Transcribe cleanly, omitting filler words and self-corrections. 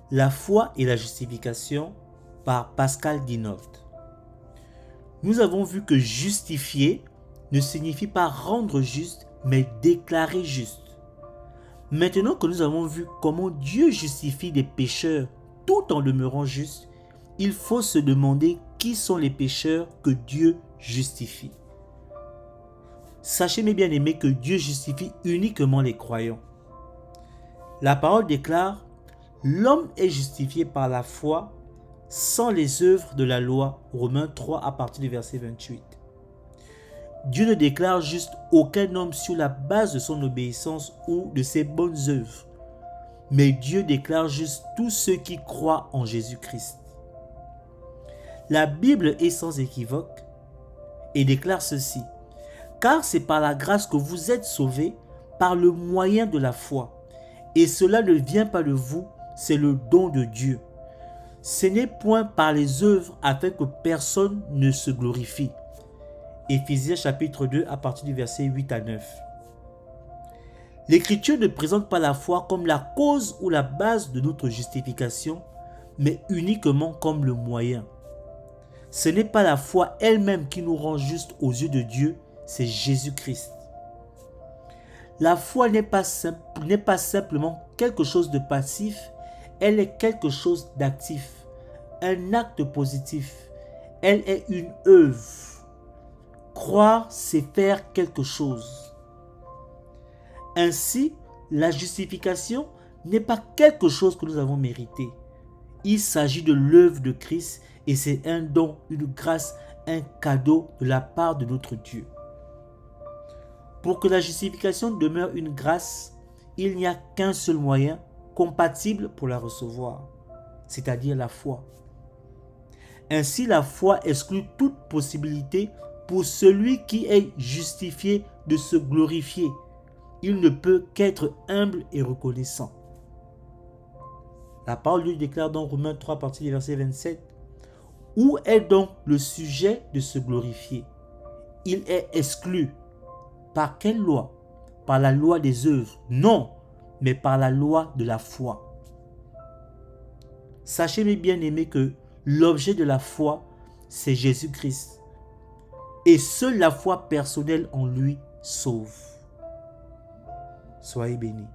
La foi et la justification par Pascal Dinoft. Nous avons vu que justifier ne signifie pas rendre juste, mais déclarer juste. Maintenant que nous avons vu comment Dieu justifie les pécheurs tout en demeurant juste, il faut se demander qui sont les pécheurs que Dieu justifie. Sachez mes bien-aimés que Dieu justifie uniquement les croyants. La parole déclare: l'homme est justifié par la foi sans les œuvres de la loi. Romains 3 à partir du verset 28. Dieu ne déclare juste aucun homme sur la base de son obéissance ou de ses bonnes œuvres, mais Dieu déclare juste tous ceux qui croient en Jésus-Christ. La Bible est sans équivoque et déclare ceci: car c'est par la grâce que vous êtes sauvés par le moyen de la foi. Et cela ne vient pas de vous, c'est le don de Dieu. Ce n'est point par les œuvres afin que personne ne se glorifie. Éphésiens chapitre 2 à partir du verset 8 à 9. L'Écriture ne présente pas la foi comme la cause ou la base de notre justification, mais uniquement comme le moyen. Ce n'est pas la foi elle-même qui nous rend justes aux yeux de Dieu, c'est Jésus-Christ. La foi n'est pas simplement quelque chose de passif, elle est quelque chose d'actif, un acte positif. Elle est une œuvre. Croire, c'est faire quelque chose. Ainsi, la justification n'est pas quelque chose que nous avons mérité. Il s'agit de l'œuvre de Christ et c'est un don, une grâce, un cadeau de la part de notre Dieu. Pour que la justification demeure une grâce, il n'y a qu'un seul moyen compatible pour la recevoir, c'est-à-dire la foi. Ainsi, la foi exclut toute possibilité pour celui qui est justifié de se glorifier. Il ne peut qu'être humble et reconnaissant. La parole lui déclare dans Romains 3 à partir du verset 27. Où est donc le sujet de se glorifier? Il est exclu. Par quelle loi? Par la loi des œuvres? Non, mais par la loi de la foi. Sachez mes bien-aimés que l'objet de la foi, c'est Jésus-Christ. Et seule la foi personnelle en lui sauve. Soyez bénis.